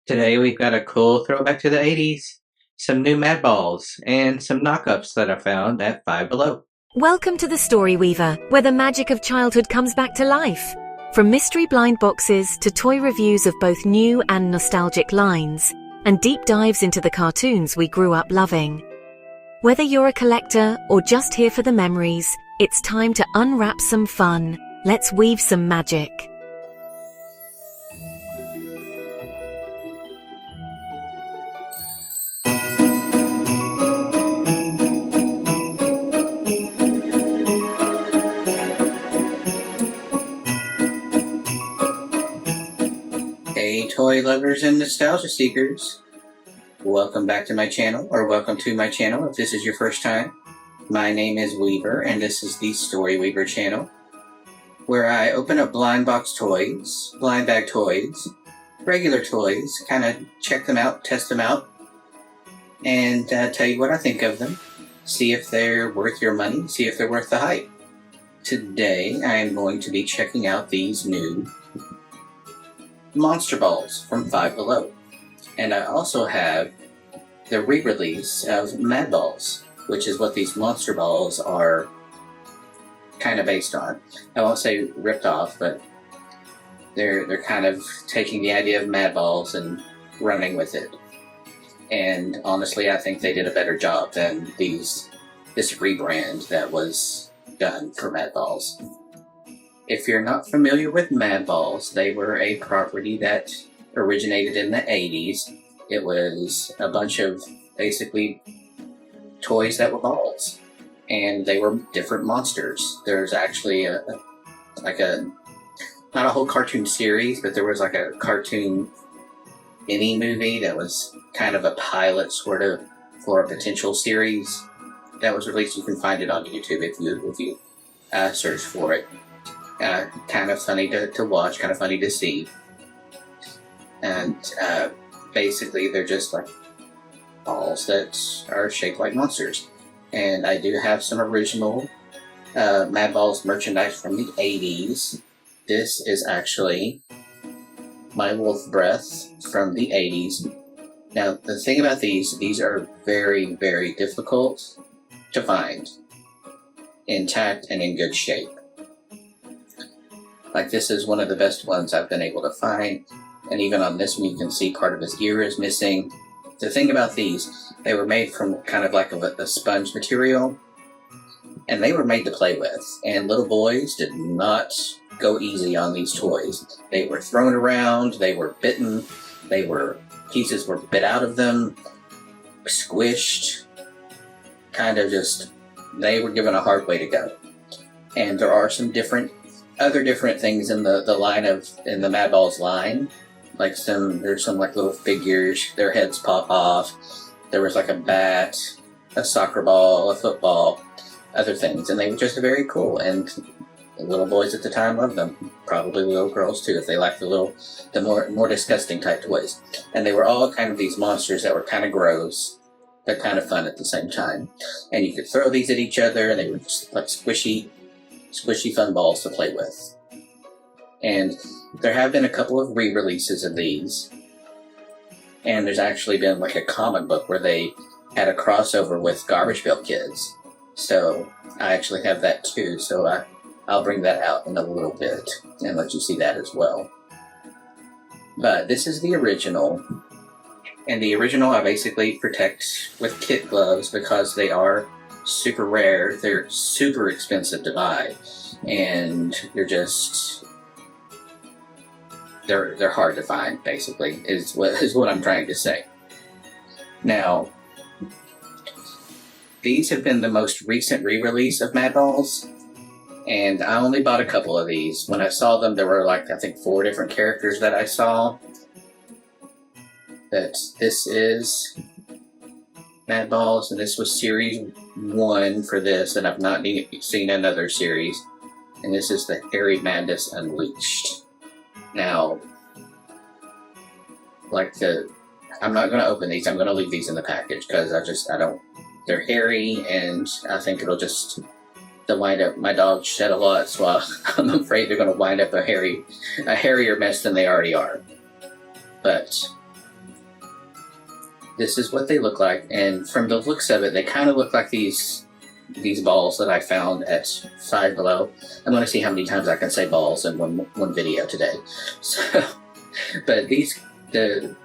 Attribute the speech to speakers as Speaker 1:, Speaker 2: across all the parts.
Speaker 1: Today we've got a cool throwback to the 80s, some new Madballs, and some knockoffs that I found at Five Below.
Speaker 2: Welcome to the Story Weaver, where the magic of childhood comes back to life. From mystery blind boxes to toy reviews of both new and nostalgic lines, and deep dives into the cartoons we grew up loving. Whether you're a collector or just here for the memories, it's time to unwrap some fun. Let's weave some magic.
Speaker 1: Hey toy lovers and nostalgia seekers, welcome back to my channel, or welcome to my channel if this is your first time. My name is Weaver and this is the Story Weaver channel, where I open up blind box toys, blind bag toys, regular toys, kind of check them out, test them out, and tell you what I think of them, see if they're worth your money, see if they're worth the hype. Today I am going to be checking out these new Monster Balls from Five Below. And I also have the re-release of Madballs, which is what these Monster Balls are kind of based on. I won't say ripped off, but they're kind of taking the idea of Madballs and running with it. And honestly, I think they did a better job than this rebrand that was done for Madballs. If you're not familiar with Madballs, they were a property that originated in the 80s. It was a bunch of basically toys that were balls, and they were different monsters. There's actually not a whole cartoon series, but there was like a cartoon mini movie that was kind of a pilot sort of for a potential series that was released. You can find it on YouTube if you search for it. Kind of funny to watch, kind of funny to see. And basically they're just like balls that are shaped like monsters. And I do have some original Madballs merchandise from the 80s. This is actually my wolf breath from the 80s. Now the thing about these are very, very difficult to find intact and in good shape. Like, this is one of the best ones I've been able to find, and even on this one you can see part of his ear is missing. The thing about these, they were made from kind of like a sponge material, and they were made to play with, and little boys did not go easy on these toys. They were thrown around, they were bitten, pieces were bit out of them, squished, kind of just, they were given a hard way to go. And there are some other different things in the Madballs line. Like there's some like little figures, their heads pop off. There was like a bat, a soccer ball, a football, other things, and they were just very cool. And the little boys at the time loved them. Probably little girls too, if they liked the more disgusting type toys. And they were all kind of these monsters that were kind of gross, but kind of fun at the same time. And you could throw these at each other, and they were just like squishy fun balls to play with. And there have been a couple of re-releases of these, and there's actually been like a comic book where they had a crossover with Garbage Pail Kids, so I actually have that too, so I'll bring that out in a little bit and let you see that as well. But this is the original, and the original I basically protect with kit gloves because they are super rare. They're super expensive to buy, and they're hard to find, basically, is what I'm trying to say. Now, these have been the most recent re-release of Madballs, and I only bought a couple of these. When I saw them, there were like, I think 4 different characters that I saw. That this is Madballs, and this was series 1 for this, and I've not seen another series. And this is the Hairy Madness Unleashed. Now, I'm not going to open these. I'm going to leave these in the package because they're hairy, and I think they'll wind up, my dogs shed a lot, so I'm afraid they're going to wind up a hairier mess than they already are. But this is what they look like, and from the looks of it, they kind of look like these balls that I found at Five Below. I'm going to see how many times I can say balls in one video today. So, but the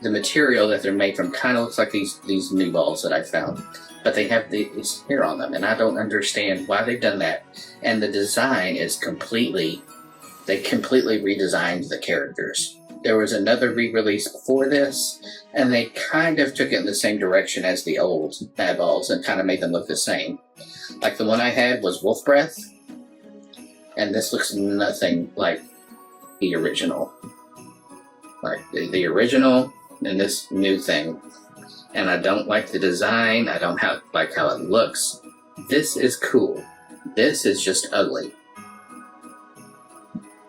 Speaker 1: material that they're made from kind of looks like these new balls that I found, but they have this hair on them, and I don't understand why they've done that. And the design is they completely redesigned the characters. There was another re-release before this, and they kind of took it in the same direction as the old Madballs and kind of made them look the same. Like the one I had was Wolf Breath, and this looks nothing like the original. Like the original and this new thing. And I don't like the design, I don't like how it looks. This is cool. This is just ugly.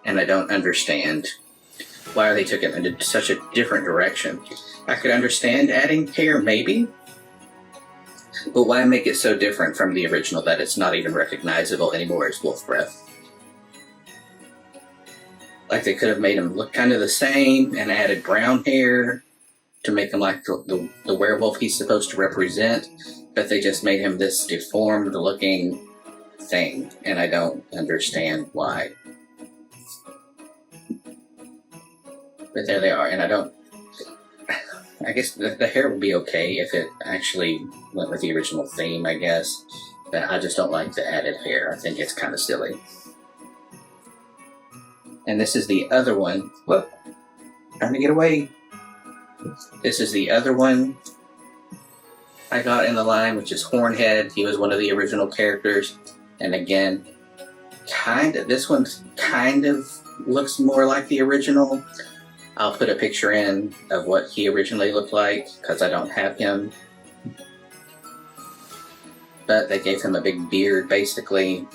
Speaker 1: And I don't understand why they took it in such a different direction. I could understand adding hair, maybe, but why make it so different from the original that it's not even recognizable anymore as Wolf Breath? Like they could have made him look kind of the same and added brown hair to make him like the werewolf he's supposed to represent, but they just made him this deformed looking thing, and I don't understand why. But there they are, and I guess the hair would be okay if it actually went with the original theme, I guess. But I just don't like the added hair. I think it's kind of silly. And this is the other one. Whoop! Trying to get away. This is the other one I got in the line, which is Hornhead. He was one of the original characters. And again, this one kind of looks more like the original. I'll put a picture in of what he originally looked like, because I don't have him. But they gave him a big beard, basically,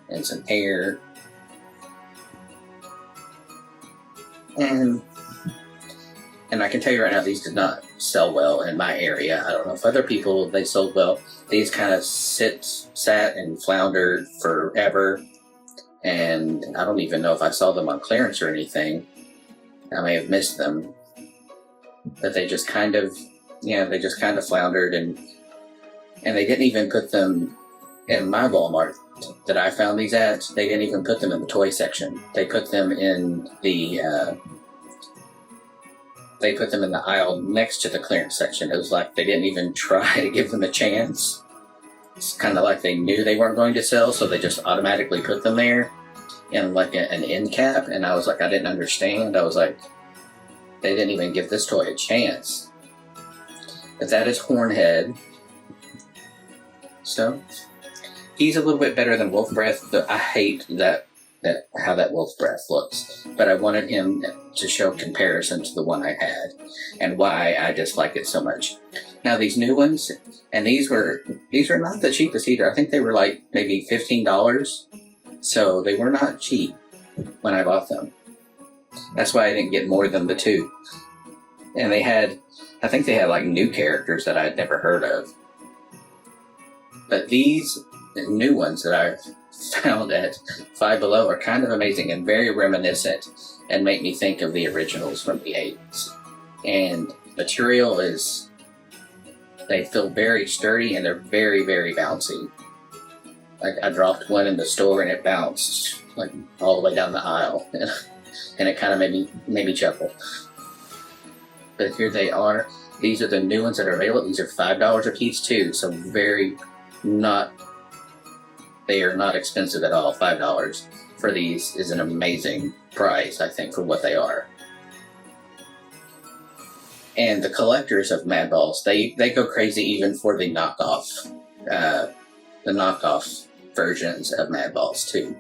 Speaker 1: and some hair. And I can tell you right now, these did not sell well in my area. I don't know if other people, they sold well. These kind of sat and floundered forever. And I don't even know if I saw them on clearance or anything. I may have missed them, but they just kind of floundered, and they didn't even put them in my Walmart that I found these at. They didn't even put them in the toy section. They put them in the aisle next to the clearance section. It was like they didn't even try to give them a chance. It's kind of like they knew they weren't going to sell, so they just automatically put them there in like an end cap, and I was like, I didn't understand. I was like, they didn't even give this toy a chance. But that is Hornhead. So he's a little bit better than Wolf Breath. I hate how that Wolf Breath looks, but I wanted him to show comparison to the one I had and why I dislike it so much. Now these new ones, and these are not the cheapest either. I think they were like maybe $15. So they were not cheap when I bought them. That's why I didn't get more than the two. And I think they had like new characters that I'd never heard of. But these new ones that I've found at Five Below are kind of amazing and very reminiscent and make me think of the originals from the 80's. And material they feel very sturdy and they're very, very bouncy. Like I dropped one in the store and it bounced like all the way down the aisle, and it kind of made me chuckle. But here they are. These are the new ones that are available. These are $5 a piece too, so they are not expensive at all. $5 for these is an amazing price, I think, for what they are. And the collectors of Madballs, they go crazy even for the knockoff versions of Madballs too.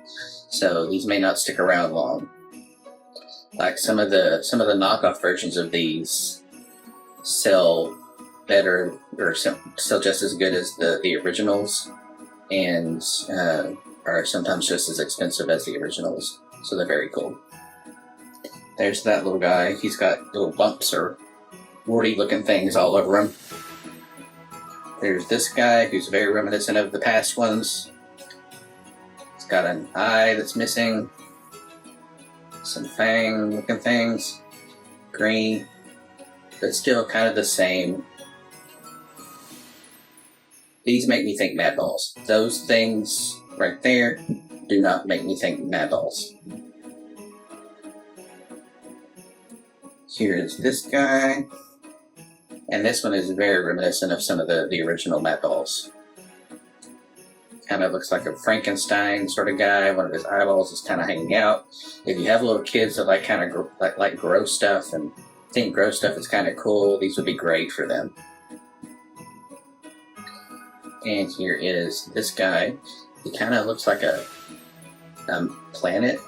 Speaker 1: So these may not stick around long. Like some of the knockoff versions of these sell better or sell just as good as the originals, and are sometimes just as expensive as the originals. So they're very cool. There's that little guy. He's got little bumps or warty looking things all over him. There's this guy who's very reminiscent of the past ones. He's got an eye that's missing. Some fang looking things. Green. but still kind of the same. These make me think Madballs. Those things right there do not make me think Madballs. Here's this guy. And this one is very reminiscent of some of the original Madballs. Kind of looks like a Frankenstein sort of guy. One of his eyeballs is kind of hanging out. If you have little kids that like kind of like gross stuff and think gross stuff is kind of cool, these would be great for them. And here is this guy. He kind of looks like a planet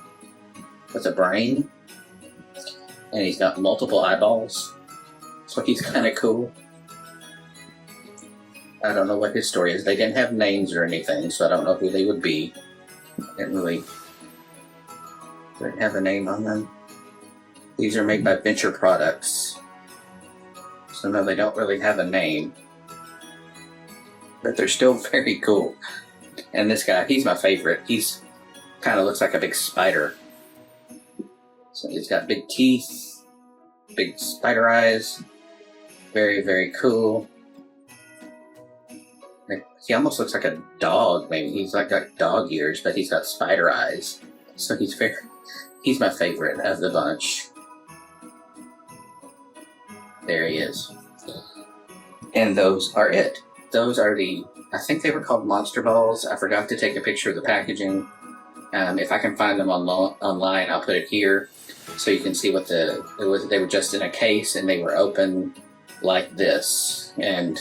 Speaker 1: with a brain. And he's got multiple eyeballs. So he's kind of cool. I don't know what his story is. They didn't have names or anything, so I don't know who they would be. Didn't have a name on them. These are made by Venture Products. So no, they don't really have a name. But they're still very cool. And this guy, he's my favorite. He's kind of looks like a big spider. So he's got big teeth, big spider eyes. Very, very cool. He almost looks like a dog, maybe. He's like got dog ears, but he's got spider eyes. So he's my favorite of the bunch. There he is. And those are it. Those are I think they were called Monster Balls. I forgot to take a picture of the packaging. If I can find them online, I'll put it here so you can see what they were just in a case and they were open like this. And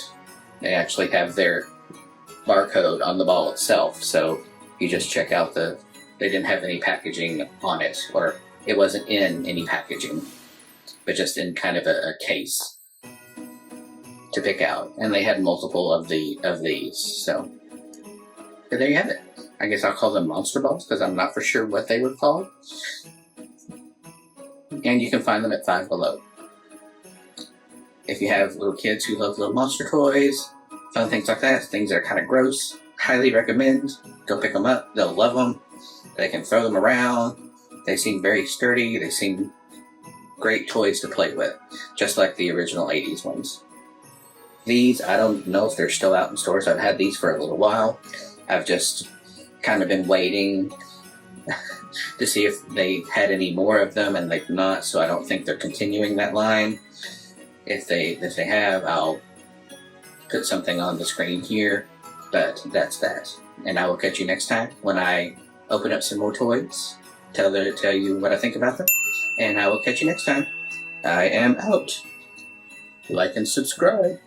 Speaker 1: they actually have their barcode on the ball itself, so you just check out they didn't have any packaging on it, or it wasn't in any packaging, but just in kind of a case to pick out, and they had multiple of these, so there you have it. I guess I'll call them Monster Balls because I'm not for sure what they were called, and you can find them at Five Below. If you have little kids who love little monster toys, fun things like that, things that are kind of gross, highly recommend. Go pick them up. They'll love them. They can throw them around. They seem very sturdy. They seem great toys to play with, just like the original 80's ones. These, I don't know if they're still out in stores. I've had these for a little while. I've just kind of been waiting to see if they had any more of them, and they've not, so I don't think they're continuing that line. If they have, I'll put something on the screen here, but that's that. And I will catch you next time when I open up some more toys, tell you what I think about them, and I will catch you next time. I am out. Like and subscribe.